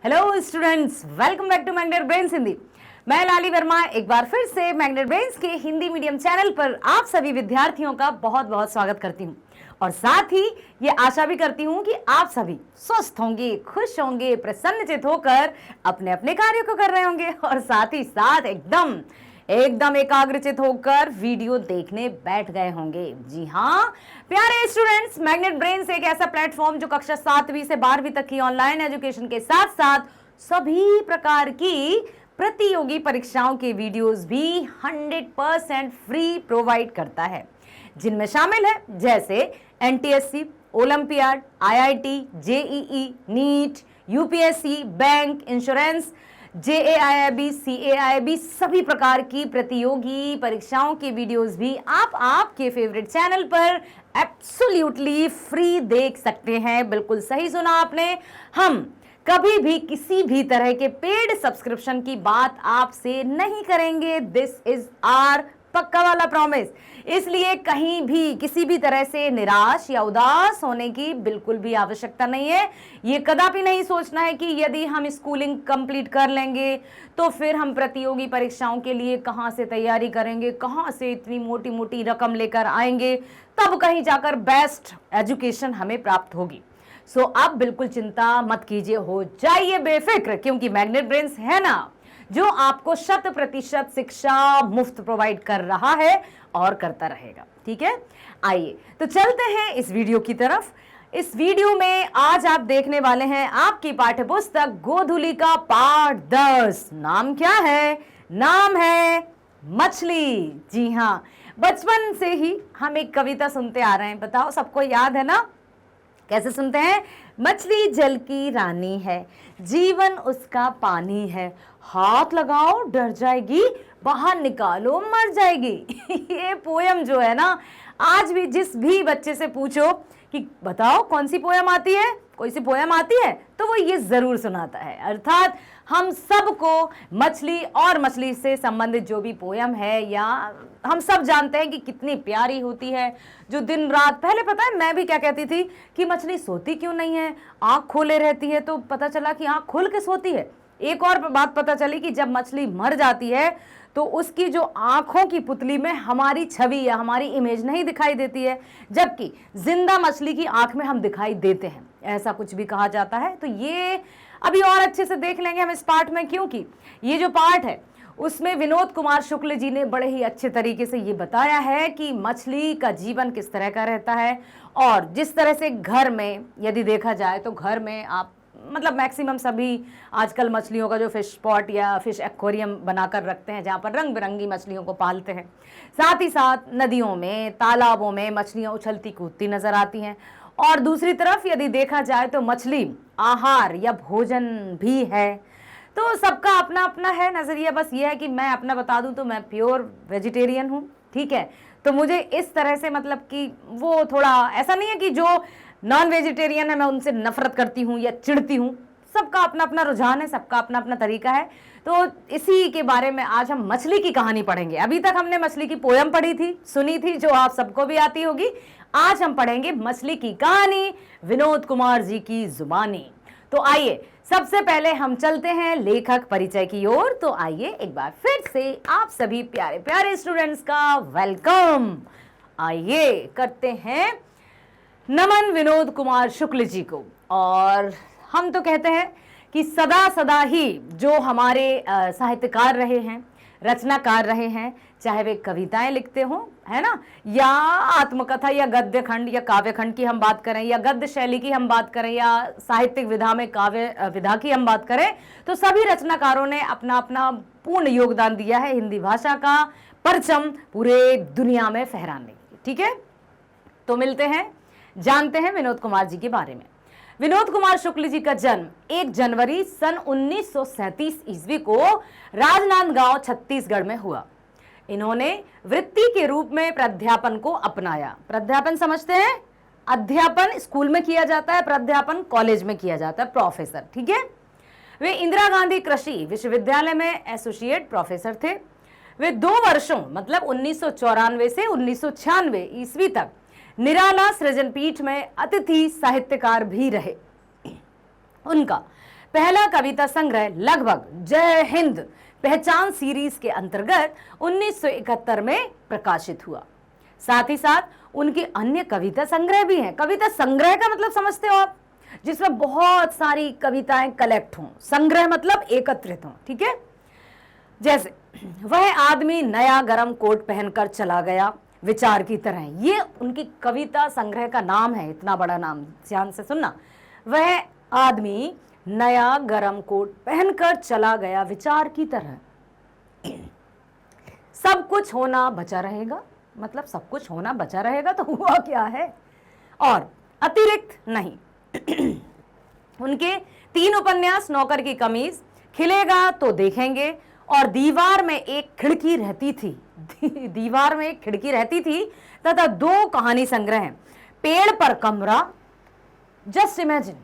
Hello students, welcome back to Magnet Brains Hindi. मैं लाली वर्मा एक बार फिर से मैग्नेट ब्रेन्स के हिंदी मीडियम चैनल पर आप सभी विद्यार्थियों का बहुत बहुत स्वागत करती हूं और साथ ही ये आशा भी करती हूं कि आप सभी स्वस्थ होंगे, खुश होंगे, प्रसन्नचित होकर अपने अपने कार्यों को कर रहे होंगे और साथ ही साथ एकदम एकाग्रचित होकर वीडियो देखने बैठ गए होंगे। जी हाँ प्यारे स्टूडेंट्स, मैग्नेट ब्रेन्स एक ऐसा प्लेटफॉर्म जो कक्षा 7वीं से 12वीं तक की ऑनलाइन एजुकेशन के साथ साथ सभी प्रकार की प्रतियोगी परीक्षाओं के वीडियोस भी 100% फ्री प्रोवाइड करता है, जिनमें शामिल है जैसे NTSC, olympiad, IIT, JEE, NEET, UPSC, bank, insurance, JAIIB, CAIIB, सभी प्रकार की प्रतियोगी परीक्षाओं के वीडियोस भी आप आपके फेवरेट चैनल पर एब्सोल्युटली फ्री देख सकते हैं। बिल्कुल सही सुना आपने, हम कभी भी किसी भी तरह के पेड सब्सक्रिप्शन की बात आपसे नहीं करेंगे। दिस इज आवर पक्का वाला प्रॉमिस। इसलिए कहीं भी किसी भी तरह से निराश या उदास होने की बिल्कुल भी आवश्यकता नहीं है। ये कदापि नहीं सोचना है कि यदि हम स्कूलिंग कंप्लीट कर लेंगे तो फिर हम प्रतियोगी परीक्षाओं के लिए कहाँ से तैयारी करेंगे, कहाँ से इतनी मोटी मोटी रकम लेकर आएंगे, तब कहीं जाकर बेस्ट एजुकेशन हमें प्राप्त होगी। सो अब बिल्कुल चिंता मत कीजिए, हो जाइए बेफिक्र, क्योंकि मैग्नेट ब्रेन्स है ना जो आपको 100% शिक्षा मुफ्त प्रोवाइड कर रहा है और करता रहेगा। ठीक है, आइए तो चलते हैं इस वीडियो की तरफ। इस वीडियो में आज आप देखने वाले हैं आपकी पाठ्य पुस्तक गोधूलि का पाठ 10। नाम क्या है? नाम है मछली। जी हाँ, बचपन से ही हम एक कविता सुनते आ रहे हैं, बताओ सबको याद है ना? कैसे सुनते हैं? मछली जल की रानी है, जीवन उसका पानी है, हाथ लगाओ डर जाएगी, बाहर निकालो मर जाएगी। ये पोयम जो है ना, आज भी जिस भी बच्चे से पूछो कि बताओ कौन सी पोयम आती है, कोई सी पोयम आती है, तो वो ये जरूर सुनाता है। अर्थात हम सबको मछली और मछली से संबंधित जो भी पोयम है, या हम सब जानते हैं कि कितनी प्यारी होती है, जो दिन रात, पहले पता है मैं भी क्या कहती थी कि मछली सोती क्यों नहीं है, आँख खोले रहती है, तो पता चला कि आँख खोल के सोती है। एक और बात पता चली कि जब मछली मर जाती है तो उसकी जो आंखों की पुतली में हमारी छवि या हमारी इमेज नहीं दिखाई देती है, जबकि जिंदा मछली की आंख में हम दिखाई देते हैं, ऐसा कुछ भी कहा जाता है। तो ये अभी और अच्छे से देख लेंगे हम इस पाठ में, क्योंकि ये जो पाठ है उसमें विनोद कुमार शुक्ल जी ने बड़े ही अच्छे तरीके से ये बताया है कि मछली का जीवन किस तरह का रहता है। और जिस तरह से घर में यदि देखा जाए तो घर में आप मतलब मैक्सिमम सभी आजकल मछलियों का जो फिश पॉट या फिश एक्वेरियम बनाकर रखते हैं, जहाँ पर रंग बिरंगी मछलियों को पालते हैं। साथ ही साथ नदियों में, तालाबों में मछलियाँ उछलती कूदती नजर आती हैं। और दूसरी तरफ यदि देखा जाए तो मछली आहार या भोजन भी है। तो सबका अपना अपना है नज़रिया। बस ये है कि मैं अपना बता दूं तो मैं प्योर वेजिटेरियन हूँ, ठीक है। तो मुझे इस तरह से मतलब कि वो थोड़ा ऐसा नहीं है कि जो नॉन वेजिटेरियन है मैं उनसे नफरत करती हूँ या चिढ़ती हूँ। सबका अपना अपना रुझान है, सबका अपना अपना तरीका है। तो इसी के बारे में आज हम मछली की कहानी पढ़ेंगे। अभी तक हमने मछली की पोयम पढ़ी थी, सुनी थी, जो आप सबको भी आती होगी। आज हम पढ़ेंगे मछली की कहानी विनोद कुमार जी की जुबानी। तो आइए सबसे पहले हम चलते हैं लेखक परिचय की ओर। तो आइए एक बार फिर से आप सभी प्यारे प्यारे स्टूडेंट्स का वेलकम। आइए करते हैं नमन विनोद कुमार शुक्ल जी को। और हम तो कहते हैं कि सदा सदा ही जो हमारे साहित्यकार रहे हैं, रचनाकार रहे हैं, चाहे वे कविताएं लिखते हों, है ना, या आत्मकथा या गद्य खंड या काव्य खंड की हम बात करें, या गद्य शैली की हम बात करें, या साहित्यिक विधा में काव्य विधा की हम बात करें, तो सभी रचनाकारों ने अपना अपना पूर्ण योगदान दिया है हिंदी भाषा का परचम पूरे दुनिया में फहराने की। ठीक है, तो मिलते हैं, जानते हैं विनोद कुमार जी के बारे में। विनोद कुमार शुक्ल जी का जन्म 1 जनवरी सन 1937 ईस्वी को राजनांदगांव छत्तीसगढ़ में हुआ। इन्होंने वृत्ति के रूप में प्राध्यापन को अपनाया। प्राध्यापन समझते हैं? अध्यापन स्कूल में किया जाता है, प्राध्यापन कॉलेज में किया जाता है, प्रोफेसर। ठीक है, वे इंदिरा गांधी कृषि विश्वविद्यालय में एसोसिएट प्रोफेसर थे। वे 2 वर्षों मतलब 1994 से 1996 ईस्वी तक निराला सृजन पीठ में अतिथि साहित्यकार भी रहे। उनका पहला कविता संग्रह लगभग जय हिंद पहचान सीरीज के अंतर्गत 1971 में प्रकाशित हुआ। साथ ही साथ उनके अन्य कविता संग्रह भी हैं। कविता संग्रह का मतलब समझते हो आप, जिसमें बहुत सारी कविताएं कलेक्ट हों, संग्रह मतलब एकत्रित हों, ठीक है। जैसे वह आदमी नया गरम कोट पहनकर चला गया विचार की तरह, ये उनकी कविता संग्रह का नाम है। इतना बड़ा नाम, ध्यान से सुनना। वह आदमी नया गरम कोट पहनकर चला गया विचार की तरह। सब कुछ होना बचा रहेगा, मतलब सब कुछ होना बचा रहेगा तो हुआ क्या है, और अतिरिक्त नहीं। उनके 3 उपन्यास नौकर की कमीज, खिलेगा तो देखेंगे और दीवार में एक खिड़की रहती थी दीवार में एक खिड़की रहती थी तथा 2 कहानी संग्रह हैं, पेड़ पर कमरा। जस्ट इमेजिन,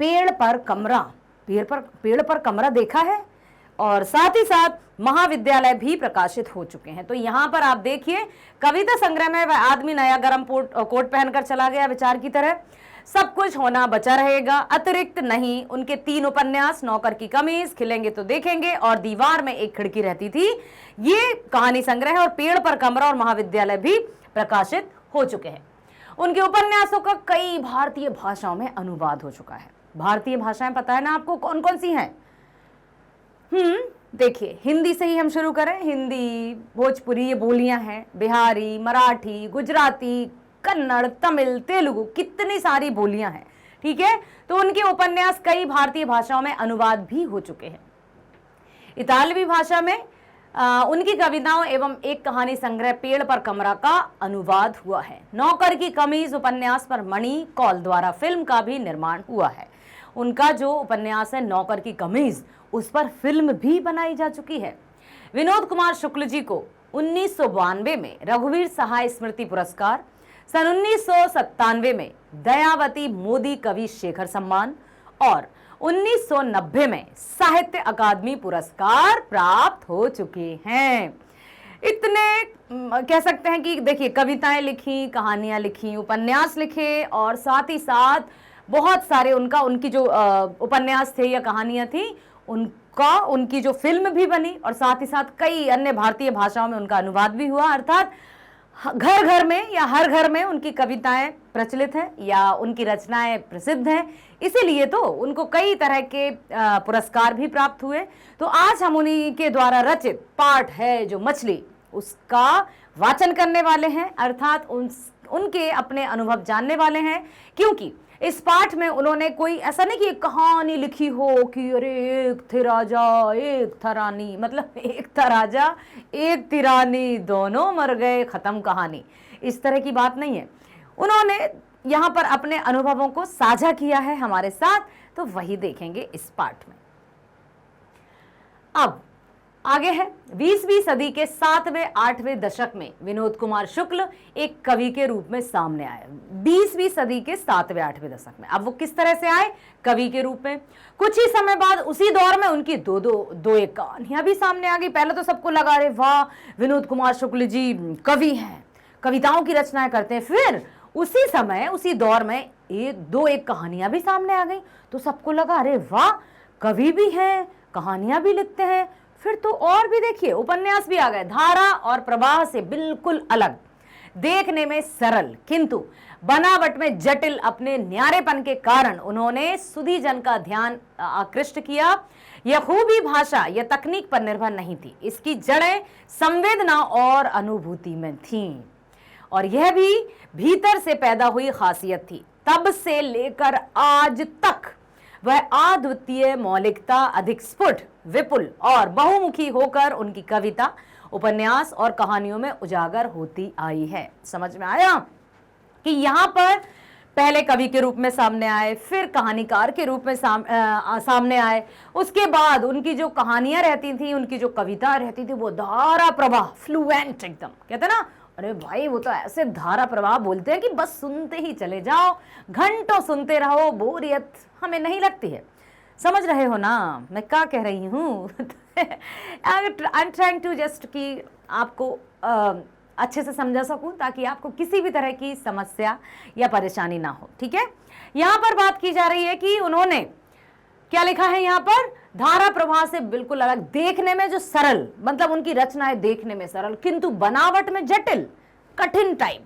पेड़ पर कमरा, पेड़ पर कमरा देखा है। और साथ ही साथ महाविद्यालय भी प्रकाशित हो चुके हैं। तो यहां पर आप देखिए, कविता संग्रह में वह आदमी नया गरम कोट पहनकर चला गया विचार की तरह, सब कुछ होना बचा रहेगा, अतिरिक्त नहीं। उनके 3 उपन्यास नौकर की कमीज, खिलेंगे तो देखेंगे और दीवार में एक खिड़की रहती थी, ये कहानी संग्रह है। और पेड़ पर कमरा और महाविद्यालय भी प्रकाशित हो चुके हैं। उनके उपन्यासों का कई भारतीय भाषाओं में अनुवाद हो चुका है। भारतीय भाषाएं पता है ना आपको कौन कौन सी हैं? देखिए, हिंदी से ही हम शुरू करें। हिंदी, भोजपुरी ये बोलियां हैं, बिहारी, मराठी, गुजराती, कन्नड़, तमिल, तेलुगु, कितनी सारी बोलियां हैं, ठीक है। तो उनके उपन्यास कई भारतीय भाषाओं में अनुवाद भी हो चुके हैं। इतालवी भाषा में उनकी कविताओं एवं एक कहानी संग्रह पेड़ पर कमरा का अनुवाद हुआ है। नौकर की कमीज उपन्यास पर मणि कौल द्वारा फिल्म का भी निर्माण हुआ है। उनका जो उपन्यास है नौकर की कमीज, उस पर फिल्म भी बनाई जा चुकी है। विनोद कुमार शुक्ल जी को 1992 में रघुवीर सहाय स्मृति पुरस्कार, सन 1997 में दयावती मोदी कवि शेखर सम्मान और 1990 में साहित्य अकादमी पुरस्कार प्राप्त हो चुके हैं। इतने कह सकते हैं कि देखिए, कविताएं लिखी, कहानियां लिखी, उपन्यास लिखे और साथ ही साथ बहुत सारे उनकी जो उपन्यास थे या कहानियां थी, उनकी जो फिल्म भी बनी और साथ ही साथ कई अन्य भारतीय भाषाओं में उनका अनुवाद भी हुआ। अर्थात घर घर में या हर घर में उनकी कविताएं प्रचलित हैं या उनकी रचनाएं प्रसिद्ध हैं, इसीलिए तो उनको कई तरह के पुरस्कार भी प्राप्त हुए। तो आज हम उन्हीं के द्वारा रचित पाठ है जो मछली, उसका वाचन करने वाले हैं, अर्थात उनके अपने अनुभव जानने वाले हैं। क्योंकि इस पाठ में उन्होंने कोई ऐसा नहीं कि एक कहानी लिखी हो कि अरे एक थे राजा एक था रानी, मतलब एक था राजा एक थी रानी, दोनों मर गए, खत्म कहानी, इस तरह की बात नहीं है। उन्होंने यहाँ पर अपने अनुभवों को साझा किया है हमारे साथ, तो वही देखेंगे इस पाठ में। अब आगे है, 20वीं सदी के 7वें 8वें दशक में विनोद कुमार शुक्ल एक कवि के रूप में सामने आए। 20वीं सदी के 7वें 8वें दशक में अब वो किस तरह से आए? कवि के रूप में। कुछ ही समय बाद उसी दौर में उनकी दो एक कहानियां भी सामने आ गई। पहले तो सबको लगा अरे वाह, विनोद कुमार शुक्ल जी कवि हैं, कविताओं की रचनाएं करते हैं। फिर उसी समय उसी दौर में एक कहानियां भी सामने आ गई, तो सबको लगा अरे वाह, कवि भी हैं, कहानियां भी लिखते हैं। फिर तो और भी देखिए, उपन्यास भी आ गए, धारा और प्रवाह से बिल्कुल अलग, देखने में सरल किंतु बनावट में जटिल। अपने न्यारेपन के कारण उन्होंने सुधी जन का ध्यान आकृष्ट किया। यह खूबी भाषा या तकनीक पर निर्भर नहीं थी, इसकी जड़ें संवेदना और अनुभूति में थीं, और यह भी भीतर से पैदा हुई खासियत थी। तब से लेकर आज तक वह अद्वितीय मौलिकता अधिक स्फुट, विपुल और बहुमुखी होकर उनकी कविता, उपन्यास और कहानियों में उजागर होती आई है। समझ में आया कि यहाँ पर पहले कवि के रूप में सामने आए, फिर कहानीकार के रूप में सामने आए। उसके बाद उनकी जो कहानियां रहती थी, उनकी जो कविता रहती थी, वो धारा प्रवाह, फ्लुएंट एकदम, कहते ना, अरे भाई वो तो ऐसे धारा प्रवाह बोलते हैं कि बस सुनते ही चले जाओ, घंटों सुनते रहो, बोरियत हमें नहीं लगती है। समझ रहे हो ना मैं क्या कह रही हूँ? I am trying to just कि आपको अच्छे से समझा सकूं, ताकि आपको किसी भी तरह की समस्या या परेशानी ना हो, ठीक है। यहाँ पर बात की जा रही है कि उन्होंने क्या लिखा है यहाँ पर, धारा प्रवाह से बिल्कुल अलग, देखने में जो सरल, मतलब उनकी रचनाएं देखने में सरल किंतु बनावट में जटिल, कठिन टाइप,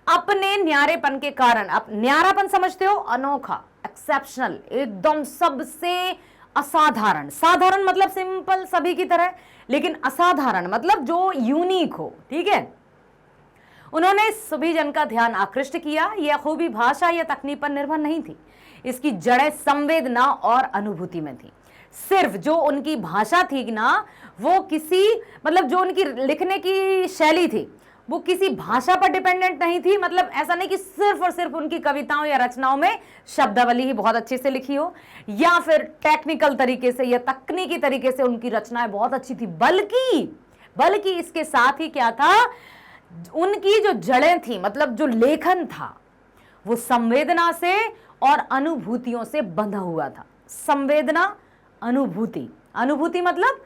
अपने न्यारेपन के कारण। आप न्यारापन समझते हो, अनोखा, एक्सेप्शनल, एकदम सबसे असाधारण। साधारण मतलब सिंपल सभी की तरह, लेकिन असाधारण मतलब जो यूनिक हो, ठीक है। उन्होंने सभी जन का ध्यान आकृष्ट किया। यह खूबी भाषा या तकनीक पर निर्भर नहीं थी, इसकी जड़ें संवेदना और अनुभूति में थी। सिर्फ जो उनकी भाषा थी ना, वो किसी, मतलब जो उनकी लिखने की शैली थी वो किसी भाषा पर डिपेंडेंट नहीं थी। मतलब ऐसा नहीं कि सिर्फ और सिर्फ उनकी कविताओं या रचनाओं में शब्दावली ही बहुत अच्छे से लिखी हो, या फिर टेक्निकल तरीके से या तकनीकी तरीके से उनकी रचनाएं बहुत अच्छी थी, बल्कि इसके साथ ही क्या था, उनकी जो जड़ें थी, मतलब जो लेखन था वो संवेदना से और अनुभूतियों से बंधा हुआ था। संवेदना, अनुभूति मतलब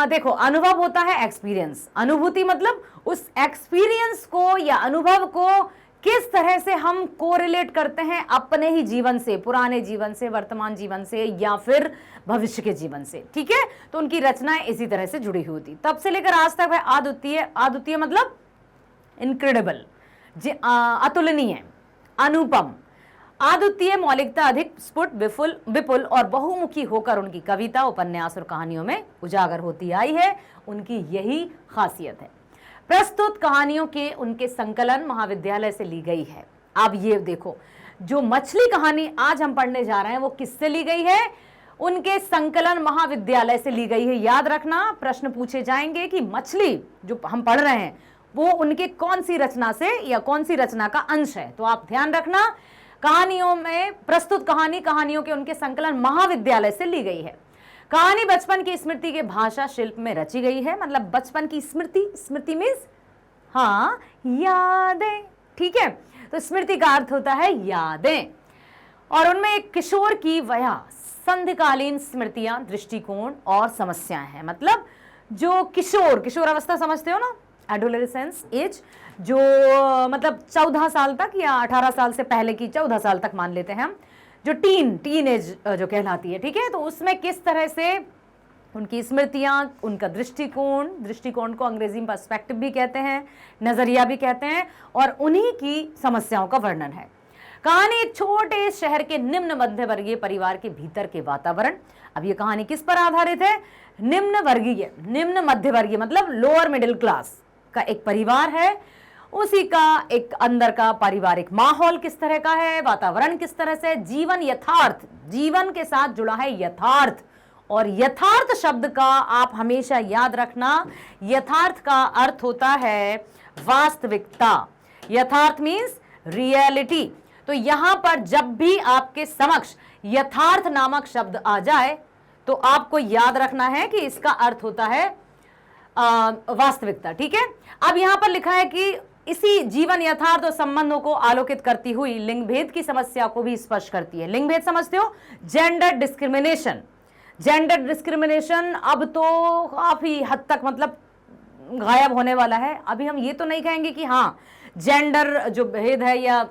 देखो, अनुभव होता है एक्सपीरियंस, अनुभूति मतलब उस एक्सपीरियंस को या अनुभव को किस तरह से हम कोरिलेट करते हैं अपने ही जीवन से, पुराने जीवन से, वर्तमान जीवन से, या फिर भविष्य के जीवन से, ठीक है। तो उनकी रचनाएं इसी तरह से जुड़ी हुई थी, तब से लेकर आज तक वह अद्वितीय मतलब इनक्रेडिबल, अतुलनीय, अनुपम, अद्वितीय मौलिकता, अधिक स्फुट, विपुल और बहुमुखी होकर उनकी कविता, उपन्यास और कहानियों में उजागर होती आई है। उनकी यही खासियत है। प्रस्तुत कहानियों के उनके संकलन महाविद्यालय से ली गई है। अब ये देखो, जो मछली कहानी आज हम पढ़ने जा रहे हैं वो किससे ली गई है, उनके संकलन महाविद्यालय से ली गई है। याद रखना, प्रश्न पूछे जाएंगे कि मछली जो हम पढ़ रहे हैं वो उनके कौन सी रचना से या कौन सी रचना का अंश है। तो आप ध्यान रखना, कहानियों में प्रस्तुत कहानियों के उनके संकलन महाविद्यालय से ली गई है। कहानी बचपन की स्मृति के भाषा शिल्प में रची गई है। मतलब बचपन की स्मृति मीन्स हाँ, यादें, ठीक है। तो स्मृति का अर्थ होता है यादें, और उनमें एक किशोर की वया, संधिकालीन स्मृतियां, दृष्टिकोण और समस्याएं हैं। मतलब जो किशोर अवस्था समझते हो ना, एडोलेसेंस एज, जो मतलब 14 साल तक या 18 साल से पहले की 14 साल तक मान लेते हैं हम, जो टीन एज जो कहलाती है, ठीक है। तो उसमें किस तरह से उनकी स्मृतियां, उनका दृष्टिकोण को अंग्रेजी में पर्सपेक्टिव भी कहते हैं, नजरिया भी कहते हैं, और उन्हीं की समस्याओं का वर्णन है। कहानी एक छोटे शहर के निम्न मध्य वर्गीय परिवार के भीतर के वातावरण। अब ये कहानी किस पर आधारित है, निम्न मध्य वर्गीय मतलब लोअर मिडिल क्लास का एक परिवार है, उसी का एक अंदर का पारिवारिक माहौल किस तरह का है, वातावरण किस तरह से, जीवन यथार्थ, जीवन के साथ जुड़ा है यथार्थ। और यथार्थ शब्द का आप हमेशा याद रखना, यथार्थ का अर्थ होता है वास्तविकता। यथार्थ मीन्स रियलिटी। तो यहां पर जब भी आपके समक्ष यथार्थ नामक शब्द आ जाए तो आपको याद रखना है कि इसका अर्थ होता है वास्तविकता, ठीक है। अब यहां पर लिखा है कि इसी जीवन यथार्थ और संबंधों को आलोकित करती हुई लिंग भेद की समस्या को भी स्पर्श करती है। लिंग भेद समझते हो, जेंडर डिस्क्रिमिनेशन अब तो काफी हद तक मतलब गायब होने वाला है। अभी हम ये तो नहीं कहेंगे कि हाँ, जेंडर जो भेद है या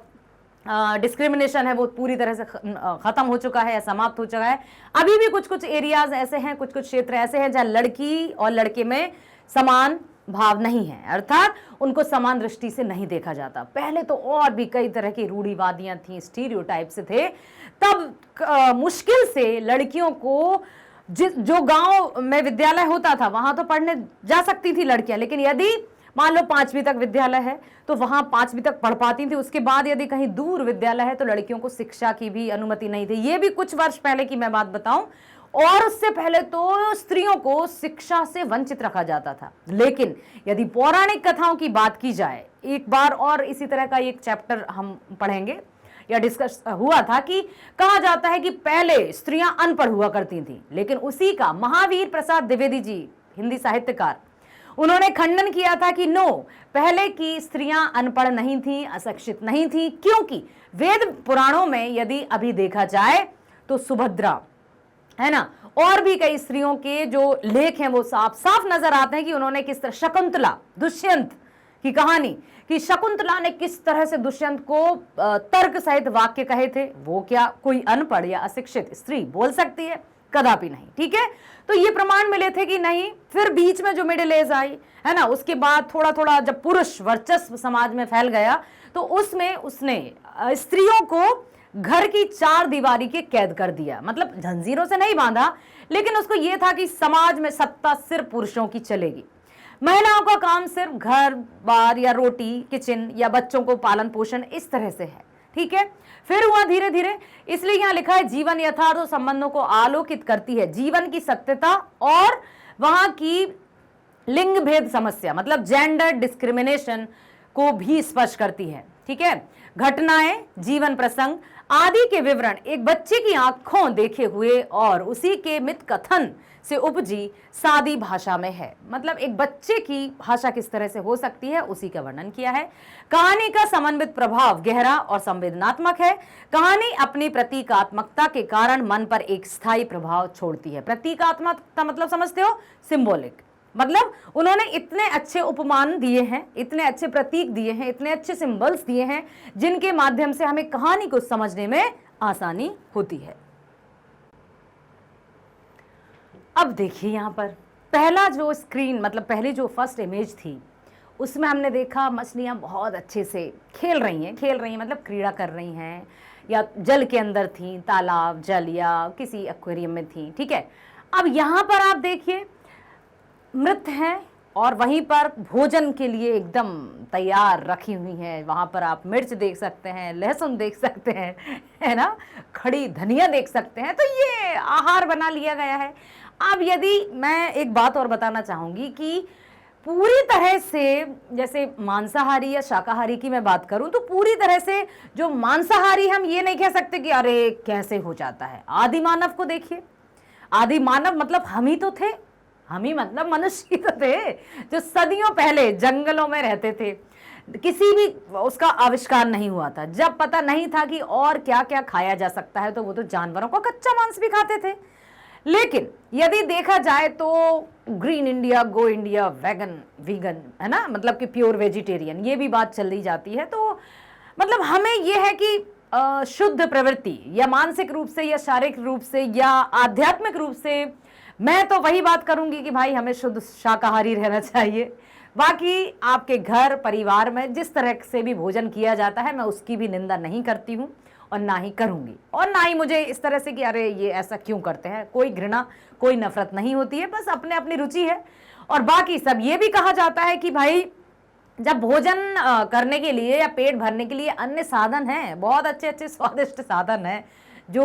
डिस्क्रिमिनेशन है वो पूरी तरह से खत्म हो चुका है या समाप्त हो चुका है। अभी भी कुछ एरियाज ऐसे हैं, कुछ क्षेत्र ऐसे हैं जहां लड़की और लड़के में समान भाव नहीं है, अर्थात उनको समान दृष्टि से नहीं देखा जाता। पहले तो और भी कई तरह की रूढ़िवादियां थी, स्टीरियोटाइप्स थे। तब मुश्किल से लड़कियों को जो गांव में विद्यालय होता था वहां तो पढ़ने जा सकती थी लड़कियां, लेकिन यदि मान लो 5वीं तक विद्यालय है तो वहां 5वीं तक पढ़ पाती थी। उसके बाद यदि कहीं दूर विद्यालय है तो लड़कियों को शिक्षा की भी अनुमति नहीं थी। ये भी कुछ वर्ष पहले की मैं बात बताऊं, और उससे पहले तो स्त्रियों को शिक्षा से वंचित रखा जाता था। लेकिन यदि पौराणिक कथाओं की बात की जाए, एक बार और इसी तरह का एक चैप्टर हम पढ़ेंगे या डिस्कस हुआ था कि कहा जाता है कि पहले स्त्रियां अनपढ़ हुआ करती थी, लेकिन उसी का महावीर प्रसाद द्विवेदी जी, हिंदी साहित्यकार, उन्होंने खंडन किया था कि नो, पहले की स्त्रियां अनपढ़ नहीं थी, अशिक्षित नहीं थी, क्योंकि वेद पुराणों में यदि अभी देखा जाए तो सुभद्रा है ना, और भी कई स्त्रियों के जो लेख हैं वो साफ साफ नजर आते हैं कि उन्होंने किस तरह, शकुंतला, दुष्यंत, की कहानी कि शकुंतला ने किस तरह से दुष्यंत को तर्क सहित वाक्य कहे थे। वो क्या कोई अनपढ़ या अशिक्षित स्त्री बोल सकती है? कदापि नहीं। ठीक है, तो ये प्रमाण मिले थे कि नहीं। फिर बीच में जो मिडिल एज आई है ना, उसके बाद थोड़ा थोड़ा जब पुरुष वर्चस्व समाज में फैल गया तो उसमें उसने स्त्रियों को घर की चार दीवारी के कैद कर दिया। मतलब जंजीरों से नहीं बांधा, लेकिन उसको यह था कि समाज में सत्ता सिर्फ पुरुषों की चलेगी, महिलाओं का काम सिर्फ घर बार या रोटी किचन या बच्चों को पालन पोषण इस तरह से है। ठीक है, फिर हुआ धीरे धीरे, इसलिए यहां लिखा है जीवन यथार्थ और संबंधों को आलोकित करती है, जीवन की सत्यता और वहां की लिंग भेद समस्या मतलब जेंडर डिस्क्रिमिनेशन को भी स्पष्ट करती है। ठीक है, घटनाएं, जीवन प्रसंग आदि के विवरण एक बच्चे की आंखों देखे हुए और उसी के मित कथन से उपजी सादी भाषा में है। मतलब एक बच्चे की भाषा किस तरह से हो सकती है उसी का वर्णन किया है। कहानी का समन्वित प्रभाव गहरा और संवेदनात्मक है। कहानी अपनी प्रतीकात्मकता के कारण मन पर एक स्थायी प्रभाव छोड़ती है। प्रतीकात्मकता मतलब समझते हो? सिंबॉलिक। मतलब उन्होंने इतने अच्छे उपमान दिए हैं, इतने अच्छे प्रतीक दिए हैं, इतने अच्छे सिंबल्स दिए हैं जिनके माध्यम से हमें कहानी को समझने में आसानी होती है। अब देखिए यहां पर पहला जो स्क्रीन मतलब पहली जो फर्स्ट इमेज थी उसमें हमने देखा मछलियां बहुत अच्छे से खेल रही हैं मतलब क्रीड़ा कर रही हैं या जल के अंदर थी, तालाब जल या किसी एक्वेरियम में थी। ठीक है, अब यहां पर आप देखिए मृत हैं और वहीं पर भोजन के लिए एकदम तैयार रखी हुई हैं। वहां पर आप मिर्च देख सकते हैं, लहसुन देख सकते हैं, है ना, खड़ी धनिया देख सकते हैं। तो ये आहार बना लिया गया है। अब यदि मैं एक बात और बताना चाहूंगी कि पूरी तरह से जैसे मांसाहारी या शाकाहारी की मैं बात करूं तो पूरी तरह से जो मांसाहारी हम ये नहीं कह सकते कि अरे कैसे हो जाता है। आदि मानव को देखिए, आदि मानव मतलब हम ही तो थे, हम ही मतलब मनुष्य ही तो थे जो सदियों पहले जंगलों में रहते थे। किसी भी उसका आविष्कार नहीं हुआ था। जब पता नहीं था कि और क्या क्या खाया जा सकता है तो वो तो जानवरों का कच्चा मांस भी खाते थे। लेकिन यदि देखा जाए तो green India, go India, vegan, vegan, है ना, मतलब कि प्योर वेजिटेरियन, ये भी बात चल दी जाती है। तो मतलब हमें ये है कि शुद्ध प्रवृत्ति या मानसिक रूप से या शारीरिक रूप से या आध्यात्मिक रूप से मैं तो वही बात करूंगी कि भाई हमें शुद्ध शाकाहारी रहना चाहिए। बाकी आपके घर परिवार में जिस तरह से भी भोजन किया जाता है मैं उसकी भी निंदा नहीं करती हूँ और ना ही करूंगी, और ना ही मुझे इस तरह से कि अरे ये ऐसा क्यों करते हैं, कोई घृणा कोई नफरत नहीं होती है, बस अपने अपनी रुचि है। और बाकी सब ये भी कहा जाता है कि भाई जब भोजन करने के लिए या पेट भरने के लिए अन्य साधन हैं, बहुत अच्छे अच्छे स्वादिष्ट साधन हैं जो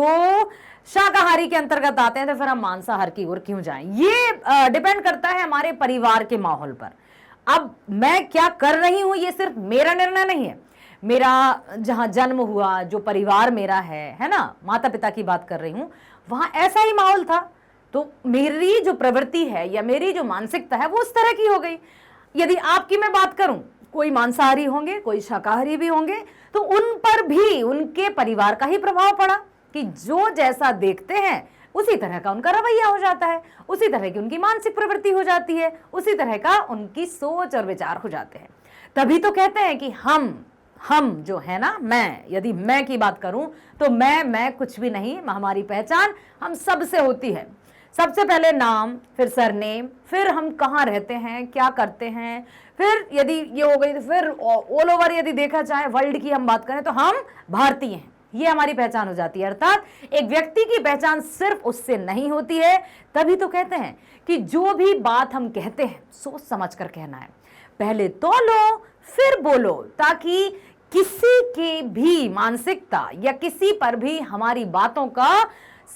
शाकाहारी के अंतर्गत आते हैं, तो फिर हम मांसाहार की ओर क्यों जाएं। ये डिपेंड करता है हमारे परिवार के माहौल पर। अब मैं क्या कर रही हूं ये सिर्फ मेरा निर्णय नहीं है। मेरा जहां जन्म हुआ, जो परिवार मेरा है ना, माता पिता की बात कर रही हूं, वहां ऐसा ही माहौल था, तो मेरी जो प्रवृत्ति है या मेरी जो मानसिकता है वो उस तरह की हो गई। यदि आपकी मैं बात करूं, कोई मांसाहारी होंगे, कोई शाकाहारी भी होंगे, तो उन पर भी उनके परिवार का ही प्रभाव पड़ा कि जो जैसा देखते हैं उसी तरह का उनका रवैया हो जाता है, उसी तरह की उनकी मानसिक प्रवृत्ति हो जाती है, उसी तरह का उनकी सोच और विचार हो जाते हैं। तभी तो कहते हैं कि हम जो है ना, मैं, यदि मैं की बात करूं तो मैं कुछ भी नहीं, हमारी पहचान हम सबसे होती है। सबसे पहले नाम, फिर सरनेम, फिर हम कहाँ रहते हैं, क्या करते हैं, फिर यदि ये हो गई तो फिर ऑल ओवर यदि देखा जाए वर्ल्ड की हम बात करें तो हम भारतीय हैं, ये हमारी पहचान हो जाती है। अर्थात एक व्यक्ति की पहचान सिर्फ उससे नहीं होती है। तभी तो कहते हैं कि जो भी बात हम कहते हैं सोच समझ कर कहना है, पहले तौलो फिर बोलो, ताकि किसी के भी मानसिकता या किसी पर भी हमारी बातों का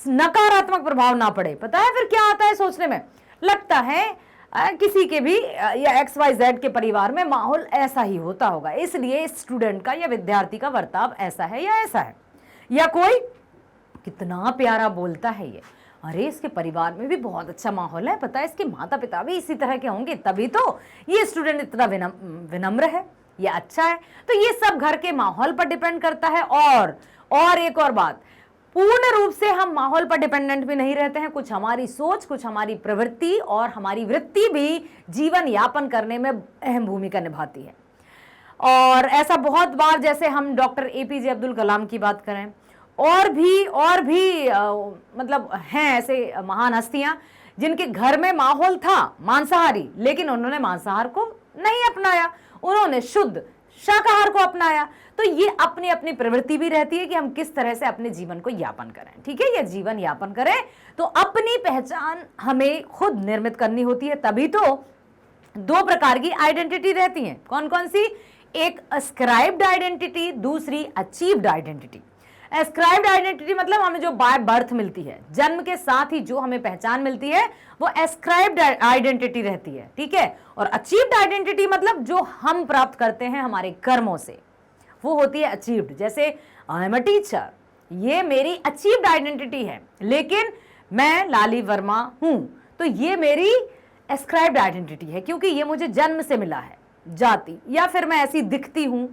नकारात्मक प्रभाव ना पड़े। पता है फिर क्या आता है सोचने में, लगता है किसी के भी या XYZ के परिवार में माहौल ऐसा ही होता होगा, इसलिए स्टूडेंट का या विद्यार्थी का बर्ताव ऐसा है या ऐसा है। या कोई कितना प्यारा बोलता है ये, अरे इसके परिवार में भी बहुत अच्छा माहौल है, पता है इसके माता पिता भी इसी तरह के होंगे, तभी तो ये स्टूडेंट इतना विनम्र है या अच्छा है। तो ये सब घर के माहौल पर डिपेंड करता है। और एक और बात, पूर्ण रूप से हम माहौल पर डिपेंडेंट भी नहीं रहते हैं। कुछ हमारी सोच, कुछ हमारी प्रवृत्ति और हमारी वृत्ति भी जीवन यापन करने में अहम भूमिका निभाती है। और ऐसा बहुत बार, जैसे हम डॉक्टर एपीजे अब्दुल कलाम की बात करें, और भी मतलब हैं ऐसे महान हस्तियां जिनके घर में माहौल था मांसाहारी, लेकिन उन्होंने मांसाहार को नहीं अपनाया, उन्होंने शुद्ध शाकाहार को अपनाया। तो ये अपनी अपनी प्रवृत्ति भी रहती है कि हम किस तरह से अपने जीवन को यापन करें। ठीक है, ये जीवन यापन करें तो अपनी पहचान हमें खुद निर्मित करनी होती है। तभी तो दो प्रकार की आइडेंटिटी रहती हैं। कौन कौन सी? एक अस्क्राइब्ड आइडेंटिटी, दूसरी अचीव्ड आइडेंटिटी। एस्क्राइब्ड आइडेंटिटी मतलब हमें जो बाय बर्थ मिलती है, जन्म के साथ ही जो हमें पहचान मिलती है, वो एस्क्राइब्ड आइडेंटिटी रहती है। ठीक है, और अचीव्ड आइडेंटिटी मतलब जो हम प्राप्त करते हैं हमारे कर्मों से, वो होती है अचीव्ड। जैसे आई एम अ टीचर, ये मेरी अचीव्ड आइडेंटिटी है, लेकिन मैं लाली वर्मा हूं तो ये मेरी एस्क्राइब्ड आइडेंटिटी है, क्योंकि ये मुझे जन्म से मिला है, जाति, या फिर मैं ऐसी दिखती हूं,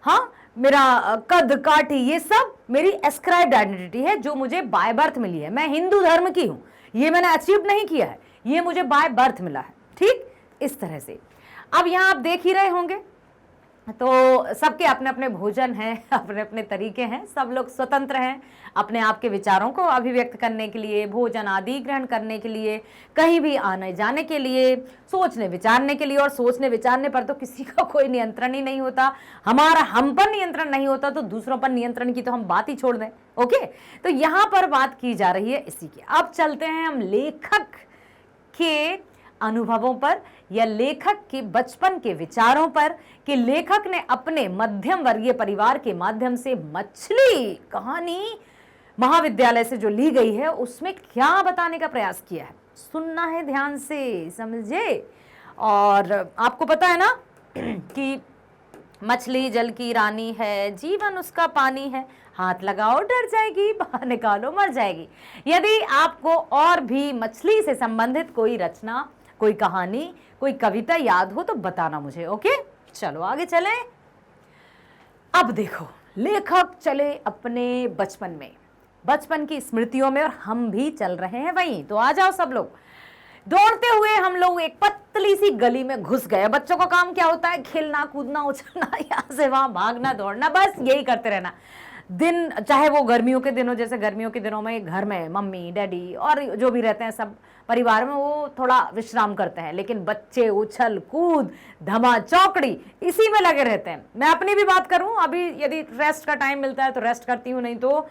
हाँ, मेरा कद काठी, ये सब मेरी एस्क्राइब्ड आइडेंटिटी है जो मुझे बाय बर्थ मिली है। मैं हिंदू धर्म की हूं, ये मैंने अचीव नहीं किया है, ये मुझे बाय बर्थ मिला है। ठीक, इस तरह से। अब यहां आप देख ही रहे होंगे, तो सबके अपने अपने भोजन हैं, अपने अपने तरीके हैं, सब लोग स्वतंत्र हैं अपने आप के विचारों को अभिव्यक्त करने के लिए, भोजन आदि ग्रहण करने के लिए, कहीं भी आने जाने के लिए, सोचने विचारने के लिए। और सोचने विचारने पर तो किसी का कोई नियंत्रण ही नहीं होता। हमारा हम पर नियंत्रण नहीं होता तो दूसरों पर नियंत्रण की तो हम बात ही छोड़ दें। ओके, तो यहां पर बात की जा रही है इसी की। अब चलते हैं हम लेखक के अनुभवों पर, या लेखक के बचपन के विचारों पर, कि लेखक ने अपने मध्यम वर्गीय परिवार के माध्यम से मछली कहानी महाविद्यालय से जो ली गई है उसमें क्या बताने का प्रयास किया है। सुनना है ध्यान से, समझे। और आपको पता है ना कि मछली जल की रानी है, जीवन उसका पानी है, हाथ लगाओ डर जाएगी, बाहर निकालो मर जाएगी। यदि आपको और भी मछली से संबंधित कोई रचना, कोई कहानी, कोई कविता याद हो तो बताना मुझे। ओके, चलो आगे चलें। अब देखो, लेखक चले अपने बचपन में, बचपन की स्मृतियों में, और हम भी चल रहे हैं वहीं। तो आ जाओ सब लोग। दौड़ते हुए हम लोग एक पतली सी गली में घुस गए। बच्चों का काम क्या होता है? खेलना, कूदना, उछलना, यहाँ से वहां भागना, दौड़ना, बस यही करते रहना दिन। चाहे वो गर्मियों के दिनों, जैसे गर्मियों के दिनों में घर में मम्मी डैडी और जो भी रहते हैं सब परिवार में, वो थोड़ा विश्राम करते हैं, लेकिन बच्चे उछल कूद धमा चौकड़ी इसी में लगे रहते हैं। मैं अपनी भी बात करूं, अभी यदि रेस्ट का टाइम मिलता है तो रेस्ट करती हूं, नहीं तो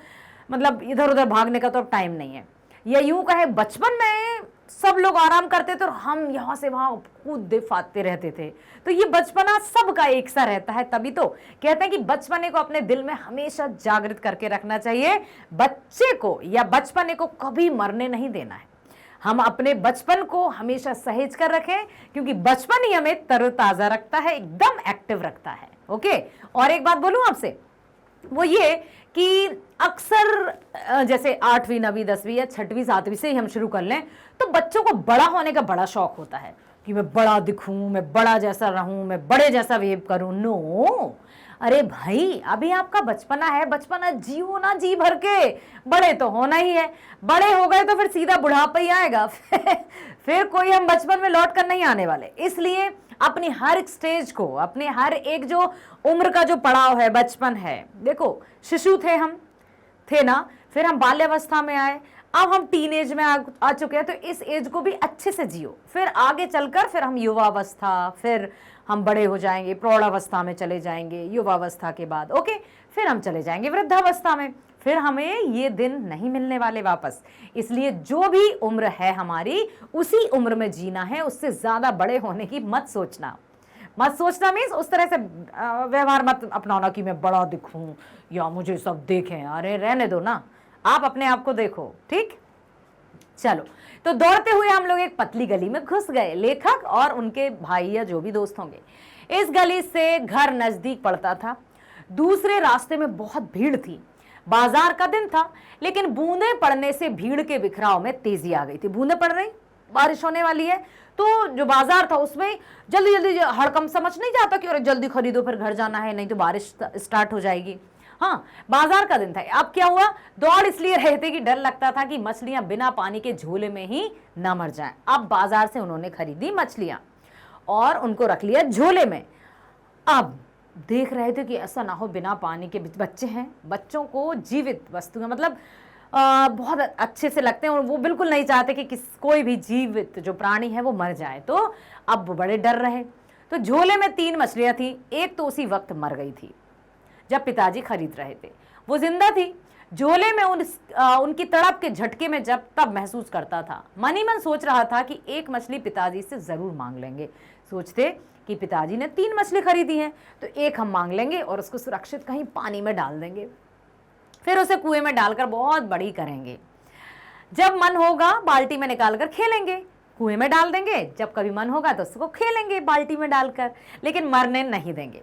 मतलब इधर उधर भागने का तो अब टाइम नहीं है। या यूं कहे, बचपन में सब लोग आराम करते थे और हम यहाँ से वहां कूदते फादते रहते थे। तो ये बचपना सबका एक सा रहता है। तभी तो कहते हैं कि बचपने को अपने दिल में हमेशा जागृत करके रखना चाहिए। बच्चे को या बचपने को कभी मरने नहीं देना है। हम अपने बचपन को हमेशा सहेज कर रखें, क्योंकि बचपन ही हमें तरोताजा रखता है, एकदम एक्टिव रखता है। ओके, और एक बात बोलूं आपसे, वो ये कि अक्सर जैसे 8वीं 9वीं 10वीं या 6वीं 7वीं से ही हम शुरू कर लें तो बच्चों को बड़ा होने का बड़ा शौक होता है कि मैं बड़ा दिखूं, मैं बड़ा जैसा रहूं, मैं बड़े जैसा बिहेव करूं। नो, अरे भाई, अभी आपका बचपना है, बचपना जियो ना जी भर के, बड़े तो होना ही है। बड़े हो गए तो फिर सीधा बुढ़ापा ही आएगा फिर कोई हम बचपन में लौट कर नहीं आने वाले। इसलिए अपनी हर एक स्टेज को, अपने हर एक जो उम्र का जो पड़ाव है, बचपन है, देखो शिशु थे हम, थे ना, फिर हम बाल्यावस्था में आए, अब हम टीनेज में आ चुके हैं, तो इस एज को भी अच्छे से जियो। फिर आगे चलकर फिर हम युवावस्था, फिर हम बड़े हो जाएंगे, प्रौढ़ावस्था में चले जाएंगे, युवावस्था के बाद ओके, फिर हम चले जाएंगे वृद्धावस्था में। फिर हमें ये दिन नहीं मिलने वाले वापस। इसलिए जो भी उम्र है हमारी, उसी उम्र में जीना है, उससे ज्यादा बड़े होने की मत सोचना। मत सोचना मीन्स उस तरह से व्यवहार मत अपनाना कि मैं बड़ा दिखूं या मुझे सब देखें। अरे रहने दो ना, आप अपने आप को देखो। ठीक, चलो। तो दौड़ते हुए हम लोग एक पतली गली में घुस गए, लेखक और उनके भाई या जो भी दोस्त होंगे। इस गली से घर नजदीक पड़ता था। दूसरे रास्ते में बहुत भीड़ थी। बाजार का दिन था, लेकिन बूंदें पड़ने से भीड़ के बिखराव में तेजी आ गई थी। बूंदें पड़ रही, बारिश होने वाली है, तो जो बाजार था उसमें जल्दी जल्दी हड़कम समझ नहीं जाता कि अरे जल्दी खरीदो, फिर घर जाना है, नहीं तो बारिश स्टार्ट हो जाएगी। हाँ, बाजार का दिन था। अब क्या हुआ, दौड़ इसलिए रहे थे कि डर लगता था कि मछलियां बिना पानी के झोले में ही ना मर जाएं। अब बाजार से उन्होंने खरीदी मछलियां और उनको रख लिया झोले में। अब देख रहे थे कि ऐसा ना हो बिना पानी के बच्चे हैं, बच्चों को जीवित वस्तुएं मतलब बहुत अच्छे से लगते हैं और वो बिल्कुल नहीं चाहते कि कोई भी जीवित जो प्राणी है वो मर जाए। तो अब वो बड़े डर रहे। तो झोले में 3 मछलियां थी, एक तो उसी वक्त मर गई थी जब पिताजी खरीद रहे थे, वो जिंदा थी। झोले में उनकी तड़प के झटके में जब तब महसूस करता था। मन ही मन सोच रहा था कि एक मछली पिताजी से जरूर मांग लेंगे। सोचते कि पिताजी ने 3 मछली खरीदी हैं तो एक हम मांग लेंगे और उसको सुरक्षित कहीं पानी में डाल देंगे, फिर उसे कुएं में डालकर बहुत बड़ी करेंगे। जब मन होगा बाल्टी में निकालकर खेलेंगे, कुएं में डाल देंगे, जब कभी मन होगा तो उसको खेलेंगे बाल्टी में डालकर, लेकिन मरने नहीं देंगे।